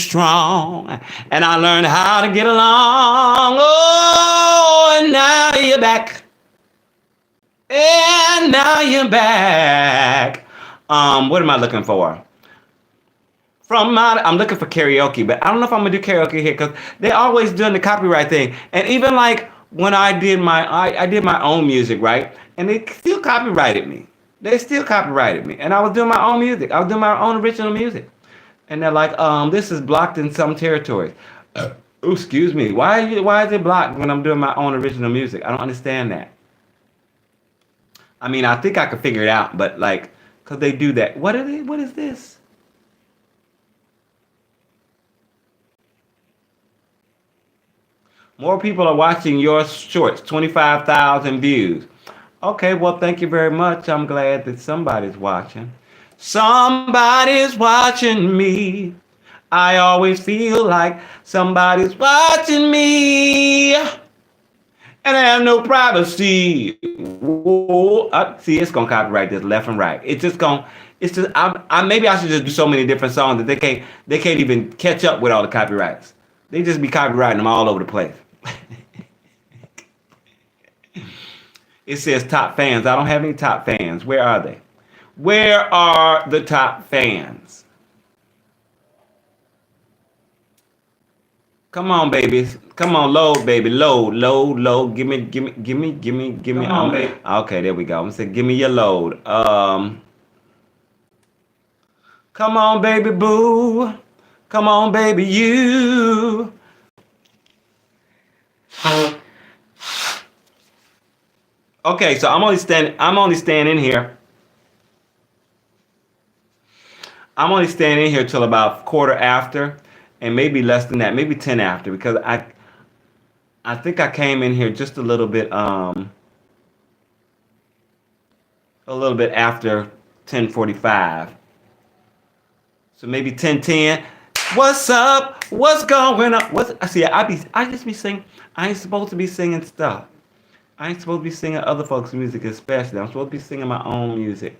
strong, and I learned how to get along. Oh, and now you're back. And now you're back. What am I looking for? I'm looking for karaoke, but I don't know if I'm gonna do karaoke here because they're always doing the copyright thing. And even like when I did my own music, right? And they still copyrighted me. They still copyrighted me, and I was doing my own music. I was doing my own original music, and they're like, this is blocked in some territories. Oh, excuse me. Why is it blocked when I'm doing my own original music? I don't understand that. I mean, I think I could figure it out, but like, cause they do that. What are they? What is this? More people are watching your shorts. 25,000 views. Okay, well, thank you very much. I'm glad that somebody's watching. Somebody's watching me. I always feel like somebody's watching me. And I have no privacy. Whoa. See, it's gonna copyright this left and right. It's just, maybe I should just do so many different songs that they can't even catch up with all the copyrights. They just be copywriting them all over the place. It says top fans. I don't have any top fans. Where are they? Where are the top fans? Come on, babies. Come on, load, baby. Load. Give me. Come on, baby. Okay, there we go. I'm gonna say, give me your load. Come on, baby boo. Come on, baby you. Okay, so I'm only staying in here. I'm only staying in here till about quarter after, and maybe less than that, maybe 10 after, because I think I came in here just a little bit after 10:45. So maybe 10:10. What's up? What's going on? I just be singing. I ain't supposed to be singing stuff. I ain't supposed to be singing other folks' music, especially. I'm supposed to be singing my own music.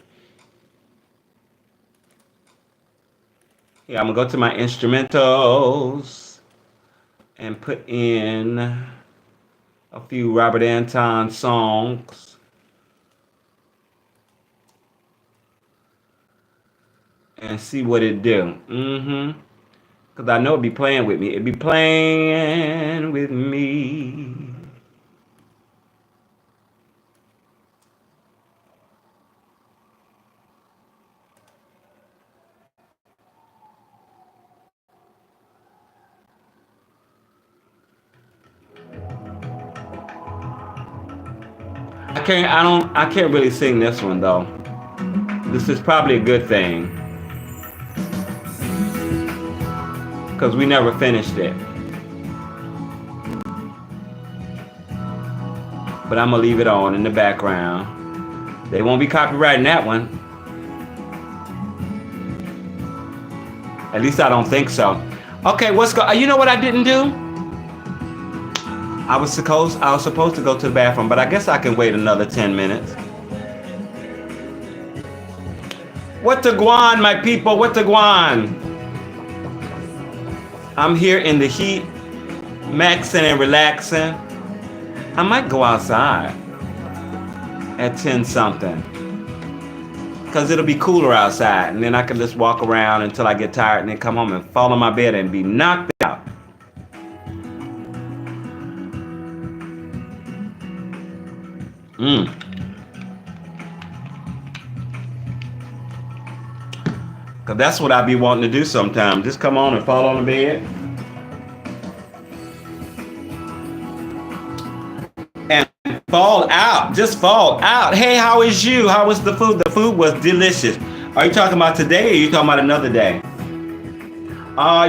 Yeah, I'm gonna go to my instrumentals and put in a few Robert Anton songs. And see what it do. Because I know it be playing with me. It be playing with me. I can't really sing this one though. This is probably a good thing. Because we never finished it. But I'm going to leave it on in the background. They won't be copyrighting that one. At least I don't think so. Okay, you know what I didn't do? I was supposed to go to the bathroom, but I guess I can wait another 10 minutes. What the guan, my people? What the guan? I'm here in the heat, maxing and relaxing. I might go outside at 10 something. Because it'll be cooler outside. And then I can just walk around until I get tired and then come home and fall on my bed and be knocked out. Because that's what I be wanting to do sometimes. Just come on and fall on the bed. And fall out. Just fall out. Hey, how is you? How was the food? The food was delicious. Are you talking about today or are you talking about another day?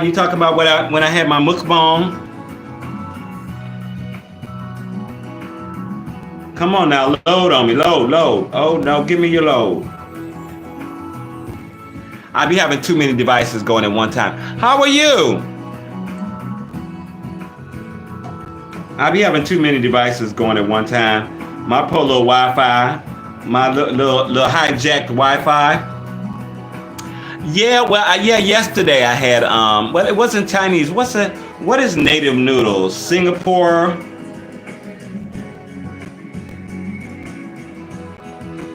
You talking about when I had my mukbang? Come on now, load on me, load. Oh no, give me your load. I be having too many devices going at one time. How are you? I be having too many devices going at one time. My poor little Wi-Fi, my little hijacked Wi-Fi. Yeah, well, yeah. Yesterday I had well, it wasn't Chinese. What is native noodles? Singapore.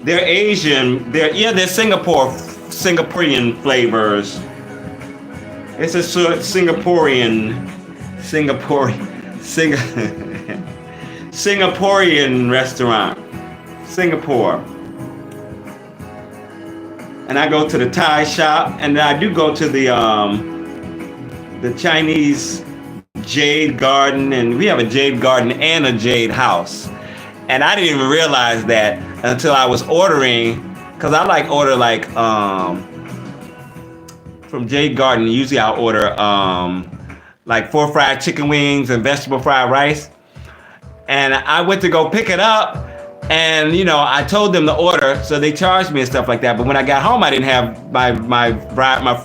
They're Asian. They're Singaporean flavors. It's a sort of Sing, Singaporean restaurant. Singapore. And I go to the Thai shop, and I do go to the Chinese Jade Garden, and we have a Jade Garden and a Jade House. And I didn't even realize that until I was ordering, because I order from Jade Garden. Usually I'll order like 4 fried chicken wings and vegetable fried rice. And I went to go pick it up, and I told them the order, so they charged me and stuff like that. But when I got home, I didn't have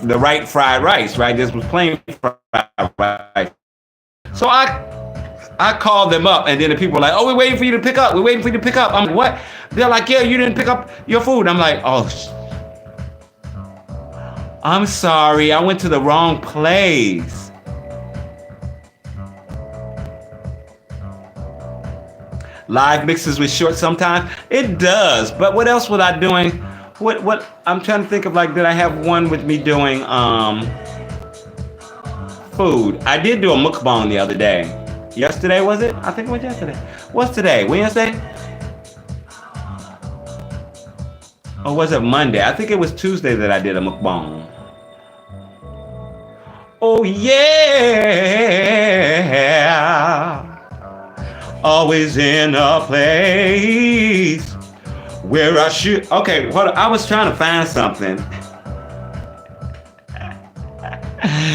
the right fried rice. Right, this was plain fried rice. So I called them up, and then the people were like, "Oh, we're waiting for you to pick up. We're waiting for you to pick up." I'm like, "What?" They're like, "Yeah, you didn't pick up your food." I'm like, "Oh, I'm sorry. I went to the wrong place." Live mixes with short sometimes. It does. But what else was I doing? What I'm trying to think of, did I have one with me doing food? I did do a mukbang the other day. Yesterday, was it? I think it was yesterday. What's today? Wednesday? Or was it Monday? I think it was Tuesday that I did a mukbang. Oh yeah. Always in a place where I should. Okay, hold on. I was trying to find something.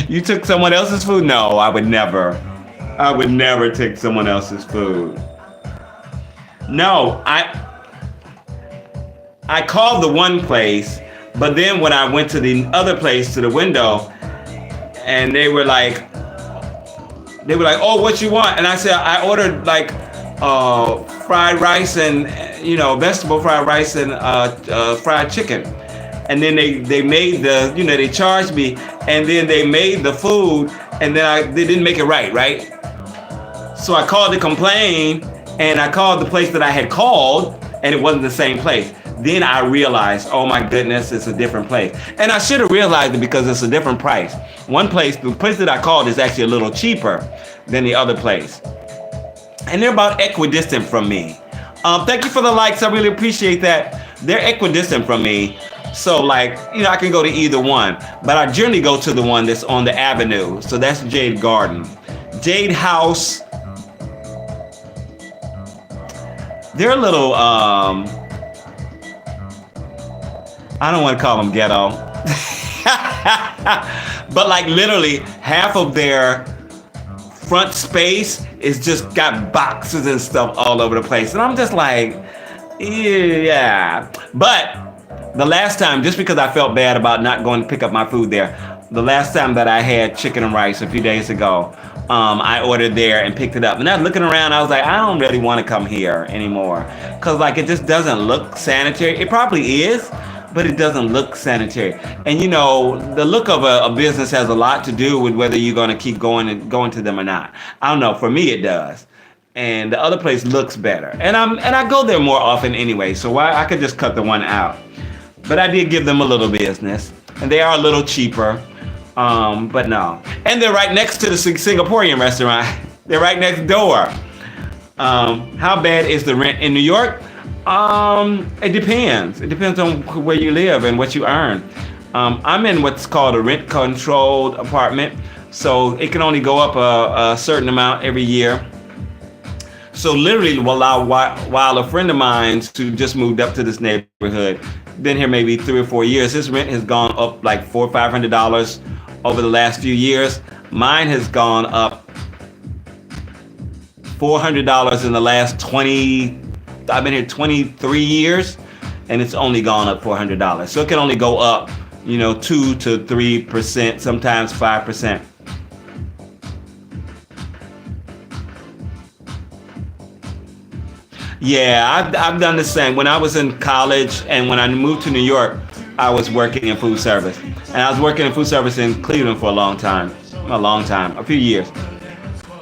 You took someone else's food? No, I would never. I would never take someone else's food. No, I called the one place, but then when I went to the other place, to the window, and they were like, "Oh, what you want?" And I said, "I ordered fried rice and vegetable fried rice and fried chicken." And then they made they charged me, and then they made the food, and then they didn't make it right. So I called to complain, and I called the place that I had called, and it wasn't the same place. Then I realized, oh my goodness, it's a different place. And I should have realized it because it's a different price. The place that I called is actually a little cheaper than the other place. And they're about equidistant from me. Thank you for the likes. I really appreciate that. They're equidistant from me. So I can go to either one. But I generally go to the one that's on the avenue. So that's Jade Garden. Jade House. They're a little, I don't want to call them ghetto. But literally half of their front space is just got boxes and stuff all over the place. And I'm just like, yeah. But the last time, just because I felt bad about not going to pick up my food there, the last time that I had chicken and rice a few days ago, I ordered there and picked it up. And I was looking around, I was like, I don't really want to come here anymore. Because it just doesn't look sanitary. It probably is, but it doesn't look sanitary. And the look of a business has a lot to do with whether you're going to keep going to them or not. I don't know. For me, it does. And the other place looks better. And I go there more often anyway, so I could just cut the one out. But I did give them a little business, and they are a little cheaper. But no. And they're right next to the Singaporean restaurant. They're right next door. How bad is the rent in New York? It depends. It depends on where you live and what you earn. I'm in what's called a rent-controlled apartment, so it can only go up a certain amount every year. So literally, while a friend of mine who just moved up to this neighborhood, been here maybe 3 or 4 years, his rent has gone up like $400 or $500 over the last few years. Mine has gone up $400 in the last 20. I've been here 23 years, and it's only gone up $400. So it can only go up, 2 to 3%, sometimes 5%. Yeah, I've done the same. When I was in college and when I moved to New York, I was working in food service, and I was working in food service in Cleveland for a long time, a few years.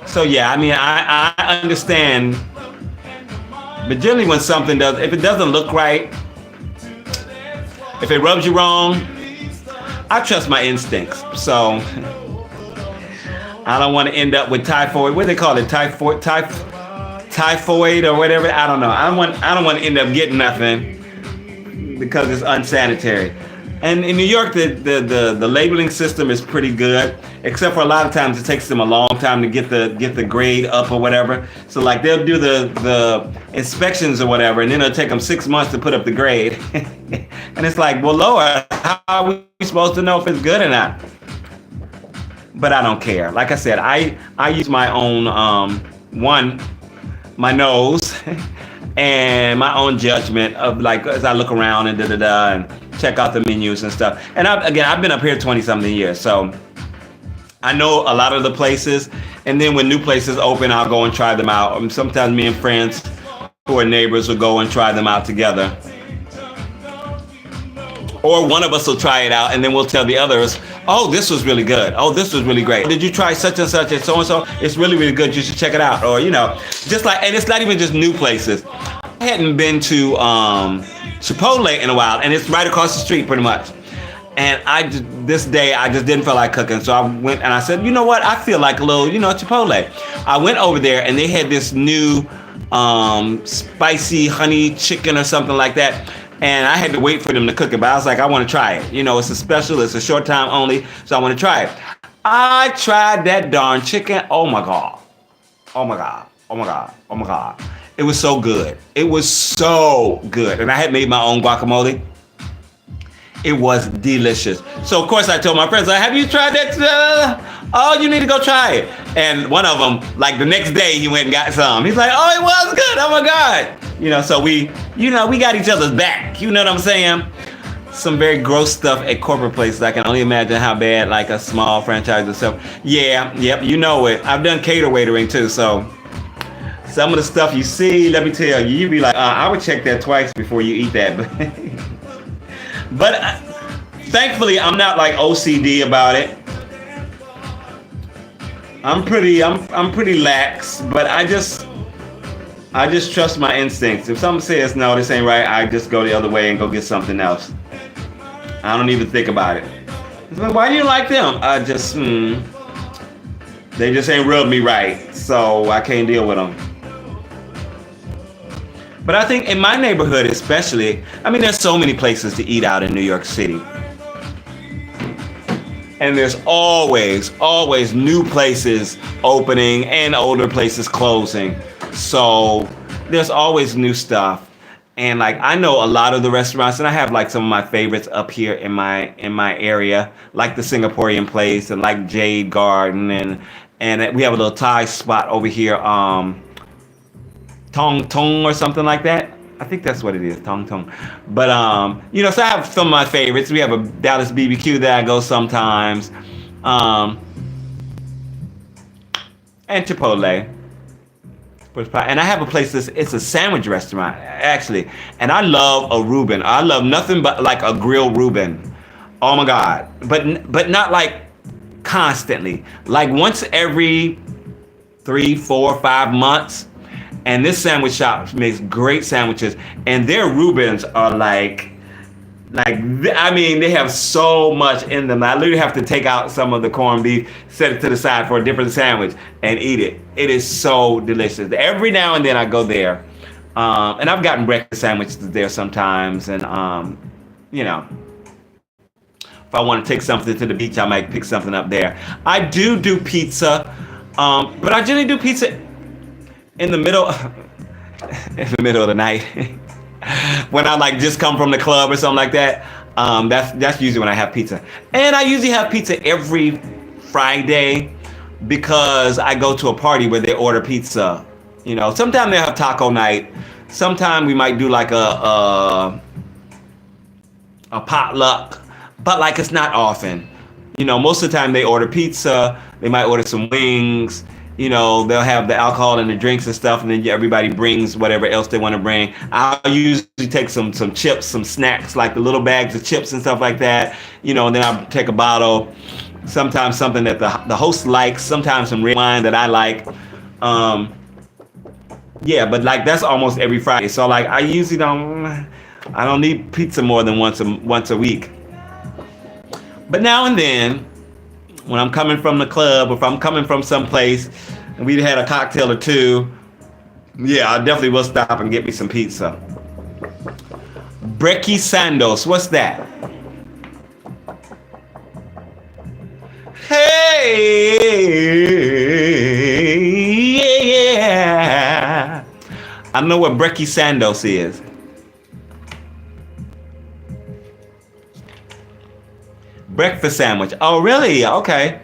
So yeah, I mean, I understand, but generally when something does, if it doesn't look right, if it rubs you wrong, I trust my instincts. So I don't want to end up with typhoid. What do they call it? Typhoid or whatever. I don't know. I don't want to end up getting nothing because it's unsanitary. And in New York, the labeling system is pretty good, except for a lot of times it takes them a long time to get the grade up or whatever. So like they'll do the inspections or whatever, and then it'll take them 6 months to put up the grade. And it's like, well, Lord, how are we supposed to know if it's good or not? But I don't care. Like I said, I use my own my nose and my own judgment of like as I look around and and check out the menus and stuff. And I've been up here 20 something years, so I know a lot of the places. And then when new places open, I'll go and try them out. Sometimes me and friends who are neighbors will go and try them out together. Or one of us will try it out and then we'll tell the others, oh, this was really good. Oh, this was really great. Did you try such and such and so and so? It's really, really good. You should check it out. Or, just like, and it's not even just new places. I hadn't been to Chipotle in a while, and it's right across the street pretty much. And this day, I just didn't feel like cooking. So I went and I said, you know what? I feel like a little, Chipotle. I went over there and they had this new spicy honey chicken or something like that. And I had to wait for them to cook it, but I was like, I want to try it. It's a special, it's a short time only, so I want to try it. I tried that darn chicken. Oh my God. Oh my God. Oh my God. Oh my God. It was so good. It was so good. And I had made my own guacamole. It was delicious. So of course I told my friends, have you tried that? Oh, you need to go try it. And one of them, like the next day, he went and got some. He's like, oh, it was good. Oh my God. So we got each other's back. You know what I'm saying? Some very gross stuff at corporate places. I can only imagine how bad like a small franchise or stuff. Yeah, yep, you know it. I've done cater waitering too, so some of the stuff you see, let me tell you, you'd be like, I would check that twice before you eat that. But thankfully, I'm not like OCD about it. I'm pretty lax, but I just trust my instincts. If something says no, this ain't right, I just go the other way and go get something else. I don't even think about it. It's like, why do you like them? I just, they just ain't rubbed me right, so I can't deal with them. But I think in my neighborhood especially, I mean, there's so many places to eat out in New York City. And there's always new places opening and older places closing. So there's always new stuff. And like I know a lot of the restaurants, and I have like some of my favorites up here in my area, like the Singaporean place and like Jade Garden, and we have a little Thai spot over here, Tong Tong or something like that. I think that's what it is, Tong Tong. But so I have some of my favorites. We have a Dallas BBQ that I go sometimes, and Chipotle. And I have a place it's a sandwich restaurant actually, and I love a Reuben. I love nothing but like a grilled Reuben. Oh my God! But not like constantly. Like once every 3, 4, 5 months. And this sandwich shop makes great sandwiches, and their Reubens are like I mean, they have so much in them. I literally have to take out some of the corned beef, set it to the side for a different sandwich, and eat it. It is so delicious. Every now and then I go there, and I've gotten breakfast sandwiches there sometimes, and if I want to take something to the beach, I might pick something up there. I do pizza, but I generally do pizza in the middle of the night. When I like just come from the club or something like that. That's usually when I have pizza. And I usually have pizza every Friday because I go to a party where they order pizza. Sometimes they have taco night. Sometimes we might do like a potluck, but it's not often. Most of the time they order pizza. They might order some wings. They'll have the alcohol and the drinks and stuff, and then everybody brings whatever else they want to bring. I'll usually take some chips, some snacks, like the little bags of chips and stuff like that. And then I'll take a bottle. Sometimes something that the host likes. Sometimes some red wine that I like. Yeah, but like that's almost every Friday. So like I usually I don't need pizza more than once a week. But now and then, when I'm coming from the club, or if I'm coming from someplace and we had a cocktail or two, yeah, I definitely will stop and get me some pizza. Brekkie Sandos, what's that? Hey, yeah. I know what Brekkie Sandos is. Breakfast sandwich. Oh, really? Okay.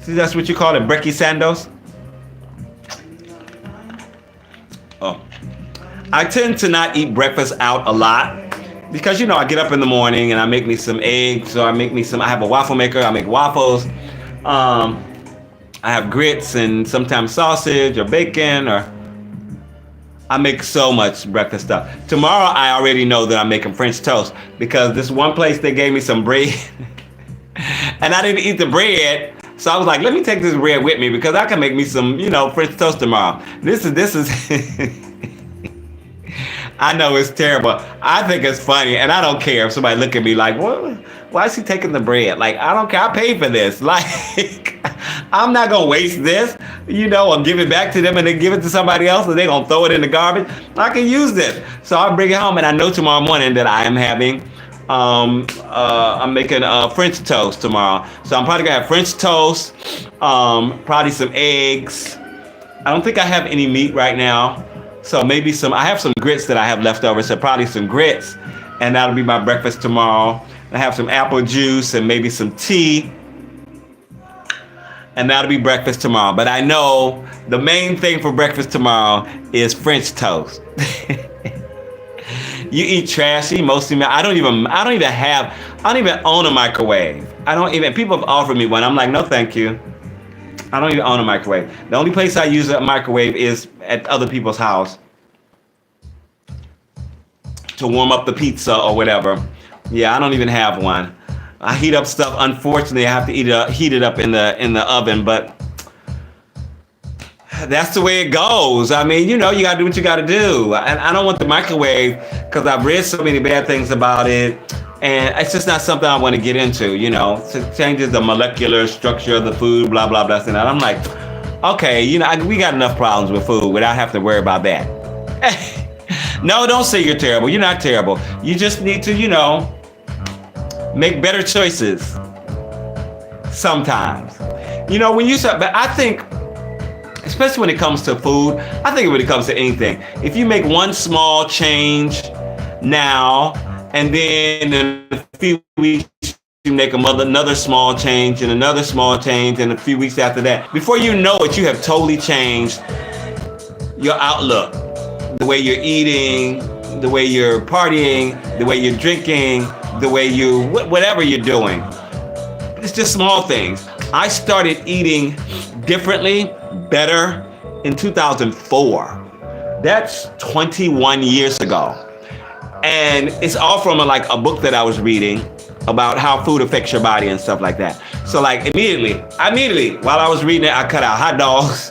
See, that's what you call it, Brekkie Sandos? Oh. I tend to not eat breakfast out a lot because, I get up in the morning and I make me some eggs, or I have a waffle maker, I make waffles. I have grits and sometimes sausage or bacon, or I make so much breakfast stuff. Tomorrow, I already know that I'm making French toast because this one place, they gave me some bread and I didn't eat the bread. So I was like, let me take this bread with me because I can make me some, French toast tomorrow. This is, I know it's terrible. I think it's funny, and I don't care if somebody look at me like, what? Why is he taking the bread? Like, I don't care. I paid for this. Like, I'm not going to waste this, or give it back to them and then give it to somebody else, and they're going to throw it in the garbage. I can use this. So I'll bring it home, and I know tomorrow morning that I am having, I'm making French toast tomorrow. So I'm probably going to have French toast, probably some eggs. I don't think I have any meat right now. So maybe I have some grits that I have left over, so probably some grits, and that'll be my breakfast tomorrow. I have some apple juice and maybe some tea, and that'll be breakfast tomorrow. But I know the main thing for breakfast tomorrow is French toast. You eat trashy, mostly. I don't even own a microwave. People have offered me one. I'm like, no, thank you. I don't even own a microwave. The only place I use a microwave is at other people's house to warm up the pizza or whatever. Yeah, I don't even have one. I heat up stuff. Unfortunately, I have to heat it up in the oven, but that's the way it goes. I mean, you gotta do what you gotta do. And I don't want the microwave because I've read so many bad things about it. And it's just not something I want to get into, It changes the molecular structure of the food, blah, blah, blah. And I'm like, okay, we got enough problems with food without having to worry about that. No, don't say you're terrible. You're not terrible. You just need to, make better choices sometimes. When you start, but I think, especially when it comes to food, I think when it comes to anything, if you make one small change now, and then in a few weeks, you make another small change and another small change, and a few weeks after that, before you know it, you have totally changed your outlook, the way you're eating, the way you're partying, the way you're drinking, the way whatever you're doing. It's just small things. I started eating differently, better in 2004. That's 21 years ago. And it's all from a book that I was reading about how food affects your body and stuff like that. So like immediately, while I was reading it, I cut out hot dogs.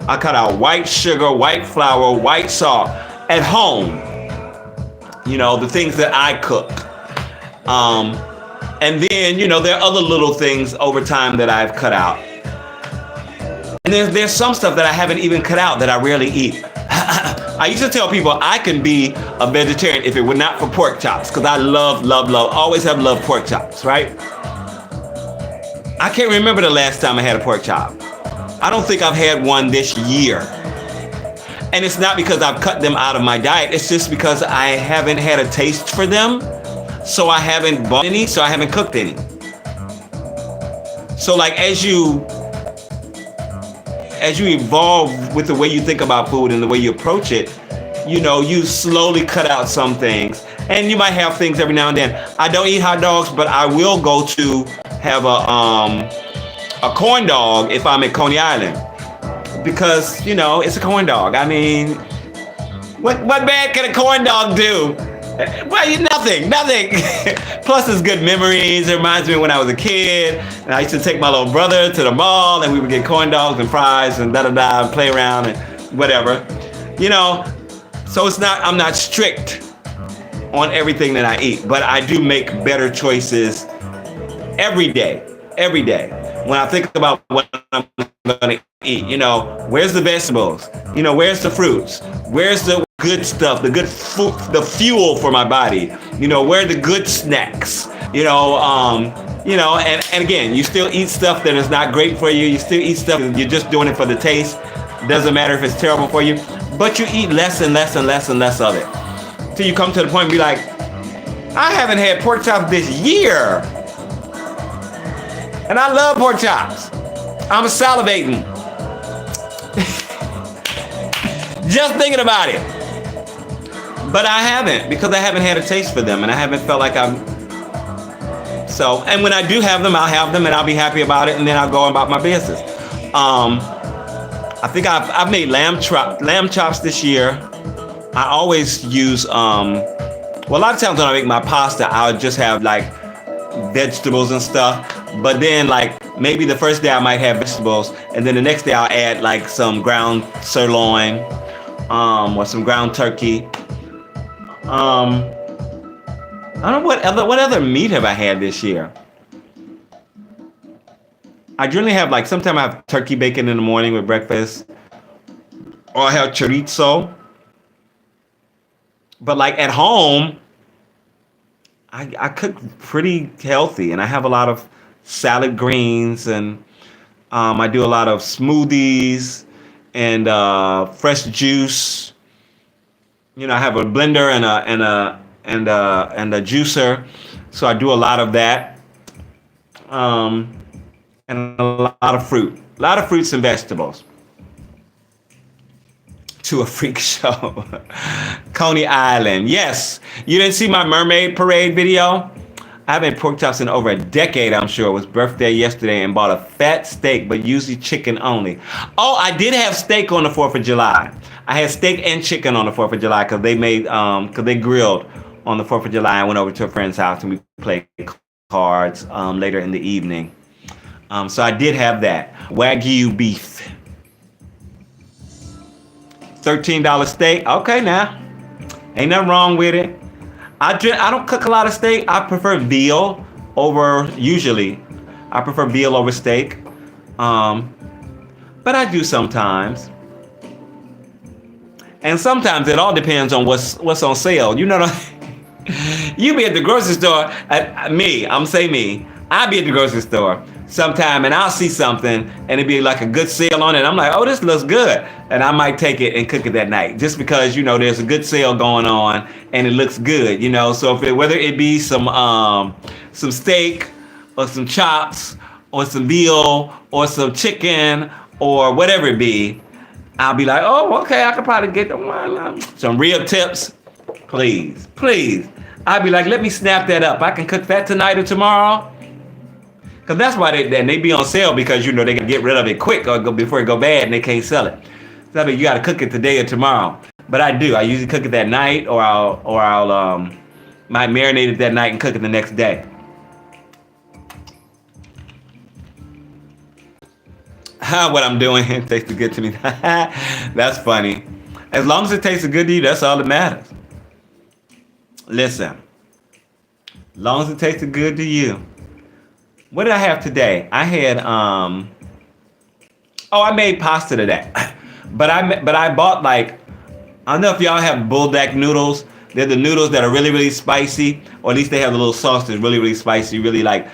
I cut out white sugar, white flour, white salt at home. The things that I cook. And then, there are other little things over time that I've cut out. And there's some stuff that I haven't even cut out that I rarely eat. I used to tell people I can be a vegetarian if it were not for pork chops, because I love, always have loved pork chops, right? I can't remember the last time I had a pork chop. I don't think I've had one this year. And it's not because I've cut them out of my diet. It's just because I haven't had a taste for them. So I haven't bought any, so I haven't cooked any. So like as you evolve with the way you think about food and the way you approach it, you slowly cut out some things. And you might have things every now and then. I don't eat hot dogs, but I will go to have a corn dog if I'm at Coney Island. because it's a corn dog. I mean, what bad can a corn dog do? Well, nothing. Plus, it's good memories. It reminds me when I was a kid, and I used to take my little brother to the mall, and we would get corn dogs and fries and and play around and whatever. So I'm not strict on everything that I eat, but I do make better choices every day. Every day. When I think about what I'm going to eat, where's the vegetables? Where's the fruits? Where's the good stuff, the good food, the fuel for my body? Where are the good snacks? And again, you still eat stuff that is not great for you. You still eat stuff, you're just doing it for the taste. Doesn't matter if it's terrible for you, but you eat less and less and less and less of it. Till you come to the point and be like, I haven't had pork chops this year. And I love pork chops. I'm salivating. Just thinking about it. But I haven't, because I haven't had a taste for them, and I haven't felt like and when I do have them, I'll have them and I'll be happy about it, and then I'll go about my business. I think I've made lamb chops this year. I always use, a lot of times when I make my pasta, I'll just have like vegetables and stuff. But then like maybe the first day I might have vegetables, and then the next day I'll add like some ground sirloin, or some ground turkey. I don't know what other meat have I had this year. I generally have sometimes I have turkey bacon in the morning with breakfast, or I have chorizo. But at home, I cook pretty healthy, and I have a lot of salad greens, and I do a lot of smoothies and fresh juice. I have a blender and a juicer, so I do a lot of that. And a lot of fruits and vegetables. To a freak show. Coney Island. Yes. You didn't see my mermaid parade video? I haven't had pork chops in over a decade, I'm sure. It was birthday yesterday, and bought a fat steak, but usually chicken only. Oh, I did have steak on the 4th of July. I had steak and chicken on the 4th of July because they grilled on the 4th of July. I went over to a friend's house and we played cards later in the evening. So I did have that. Wagyu beef. $13 steak. Okay, now. Ain't nothing wrong with it. I don't cook a lot of steak. I prefer veal usually. I prefer veal over steak. But I do sometimes. And sometimes it all depends on what's on sale. You be at the grocery store. I be at the grocery store sometime, and I'll see something and it'd be like a good sale on it. I'm like, oh, this looks good, and I might take it and cook it that night, just because there's a good sale going on and it looks good. So whether it be some steak or some chops or some veal or some chicken or whatever it be, I'll be like, oh, okay, I could probably get some rib tips, please. I'll be like, let me snap that up. I can cook that tonight or tomorrow. Because that's why they be on sale, because they can get rid of it quick before it go bad and they can't sell it. So you got to cook it today or tomorrow. But I do. I usually cook it that night, or I'll might marinate it that night and cook it the next day. What I'm doing tastes good to me. That's funny. As long as it tastes good to you, that's all that matters. Listen. As long as it tastes good to you. What did I have today? I had I made pasta today. But I bought I don't know if y'all have buldak noodles. They're the noodles that are really, really spicy, or at least they have the little sauce that's really, really spicy, really I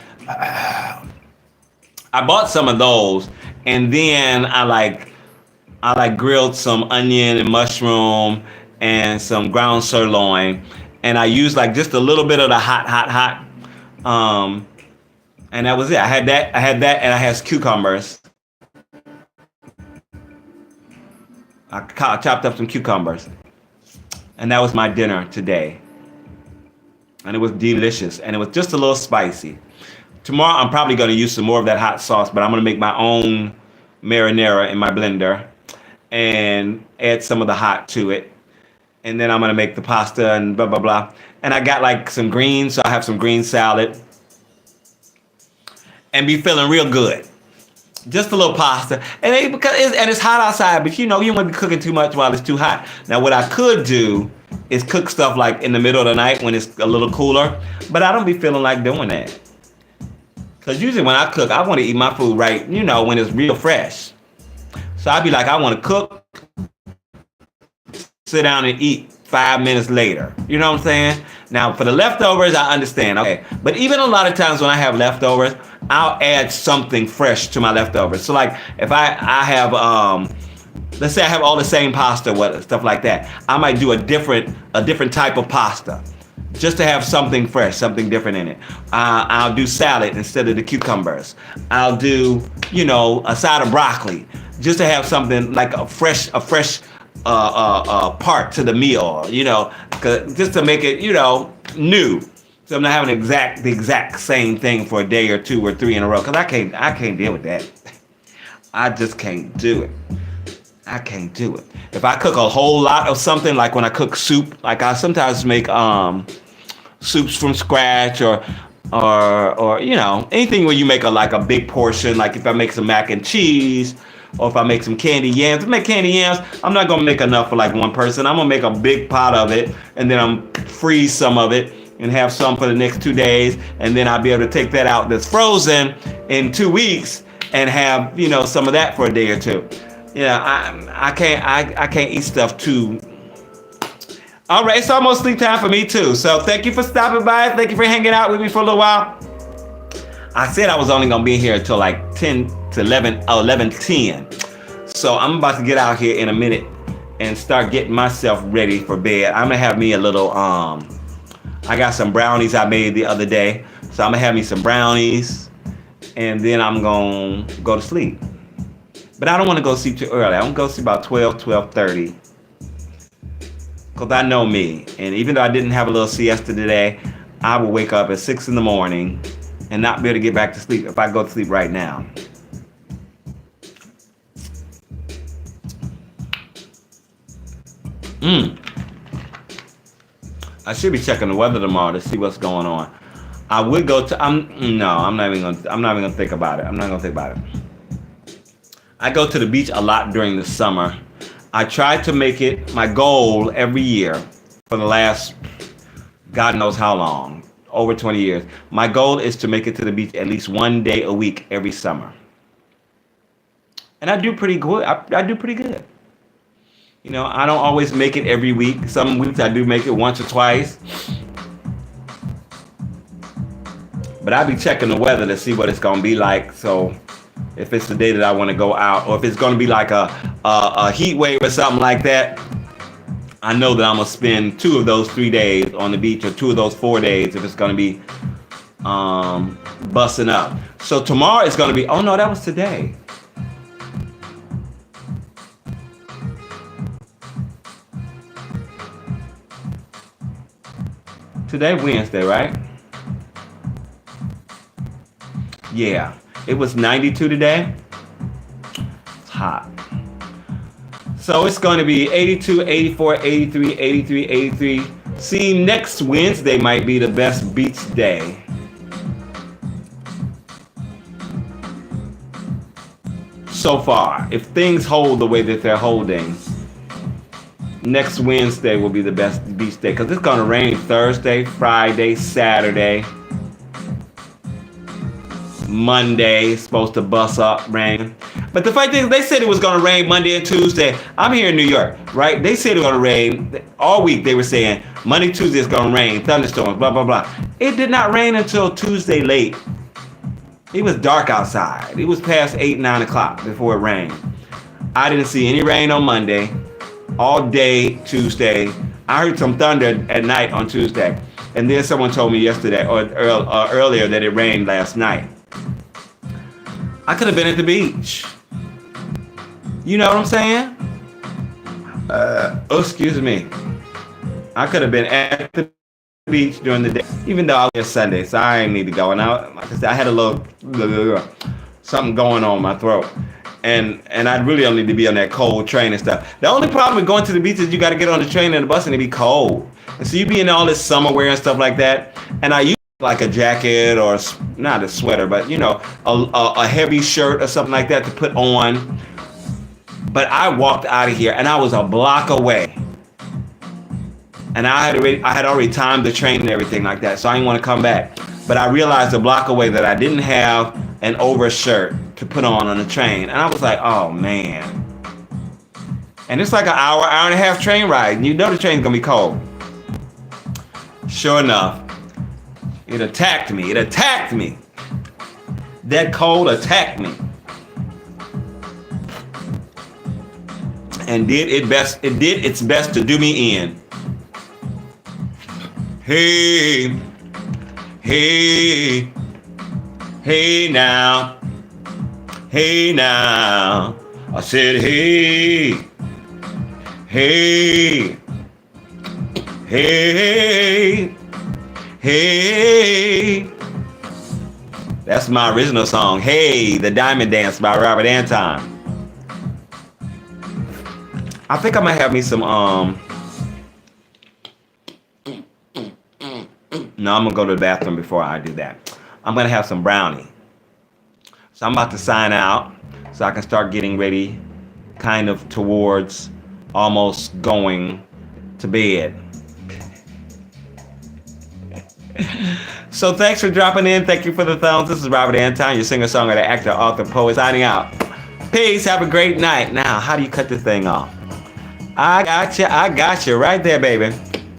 bought some of those, and then I grilled some onion and mushroom and some ground sirloin, and I used just a little bit of the hot. And that was it. I had that, and I had cucumbers. I chopped up some cucumbers. And that was my dinner today. And it was delicious. And it was just a little spicy. Tomorrow, I'm probably going to use some more of that hot sauce, but I'm going to make my own marinara in my blender. and add some of the hot to it. And then I'm gonna make the pasta and blah blah blah. And I got like some greens, so I have some green salad and be feeling real good. Just a little pasta, and it's hot outside, but you don't want to be cooking too much while it's too hot. Now, what I could do is cook stuff like in the middle of the night when it's a little cooler, but I don't be feeling like doing that. Cause usually when I cook, I want to eat my food right, when it's real fresh. So I'd be like, I want to cook, sit down and eat 5 minutes later. You know what I'm saying? Now for the leftovers, I understand. Okay. But even a lot of times when I have leftovers, I'll add something fresh to my leftovers. So like if I have let's say I have all the same pasta, stuff like that, I might do a different type of pasta just to have something fresh, something different in it. I'll do salad instead of the cucumbers. I'll do, a side of broccoli just to have something like a fresh part to the meal, just to make it, new. So I'm not having the exact same thing for a day or two or three in a row, because I can't deal with that. I just can't do it. I can't do it. If I cook a whole lot of something, like when I cook soup, like I sometimes make soups from scratch, or anything where you make a big portion. Like if I make some mac and cheese, or if I make some candy yams. If I make candy yams, I'm not gonna make enough for like one person. I'm gonna make a big pot of it, and then I'm freeze some of it and have some for the next 2 days, and then I'll be able to take that out that's frozen in 2 weeks and have some of that for a day or two. I can't eat stuff too. All right, it's almost sleep time for me too. So thank you for stopping by. Thank you for hanging out with me for a little while. I said I was only gonna be here until like 10 to 11:10. So I'm about to get out here in a minute and start getting myself ready for bed. I'm gonna have me a little I got some brownies I made the other day. So I'm gonna have me some brownies, and then I'm gonna go to sleep. But I don't want to go sleep too early. I'm gonna go sleep about 12:30. Because I know me. And even though I didn't have a little siesta today, I will wake up at 6 in the morning and not be able to get back to sleep if I go to sleep right now. I should be checking the weather tomorrow to see what's going on. I would go to I'm not even gonna think about it. I'm not gonna think about it. I go to the beach a lot during the summer. I try to make it my goal every year for the last God knows how long, over 20 years. My goal is to make it to the beach at least one day a week every summer. And I do pretty good. I do pretty good. I don't always make it every week. Some weeks I do make it once or twice. But I'll be checking the weather to see what it's going to be like. So if it's the day that I want to go out, or if it's going to be like a heat wave or something like that, I know that I'm going to spend 2 of those 3 days on the beach, or 2 of those 4 days if it's going to be busting up. So tomorrow it's going to be, oh no, that was today. Today Wednesday, right? Yeah. It was 92 today. It's hot. So it's going to be 82, 84, 83, 83, 83. See, next Wednesday might be the best beach day. So far, if things hold the way that they're holding, next Wednesday will be the best beach day, because it's going to rain Thursday, Friday, Saturday. Monday is supposed to bust up rain. But the funny thing is, they said it was going to rain Monday and Tuesday. I'm here in New York, right? They said it was going to rain all week. They were saying Monday, Tuesday is going to rain, thunderstorms, blah, blah, blah. It did not rain until Tuesday late. It was dark outside. It was past 8, 9 o'clock before it rained. I didn't see any rain on Monday. All day Tuesday. I heard some thunder at night on Tuesday. And then someone told me yesterday or earlier that it rained last night. I could have been at the beach. You know what I'm saying? Excuse me. I could have been at the beach during the day, even though I was there Sunday, so I didn't need to go. And like I said, I had a little something going on in my throat. and I'd really only need to be on that cold train and stuff. The only problem with going to the beach is you got to get on the train and the bus and it be cold. And so you be in all this summer wear and stuff like that. And I use like a jacket or not a sweater, but you know, a heavy shirt or something like that to put on. But I walked out of here and I was a block away. And I had already timed the train and everything like that, so I didn't want to come back. But I realized a block away that I didn't have an overshirt to put on the train. And I was like, oh man. And it's like an hour and a half train ride. And you know the train's gonna be cold. Sure enough, it attacked me. It attacked me. That cold attacked me. And did its best to do me in. Hey, hey, hey now, hey now. I said, hey, hey, hey, hey. That's my original song, Hey, the Diamond Dance by Robert Anton. I think I might have me some, no, I'm gonna go to the bathroom before I do that. I'm gonna have some brownie. So I'm about to sign out so I can start getting ready kind of towards almost going to bed. So thanks for dropping in. Thank you for the thumbs. This is Robert Anton, your singer-songwriter, actor, author, poet, signing out. Peace. Have a great night. Now, how do you cut this thing off? I got you right there, baby.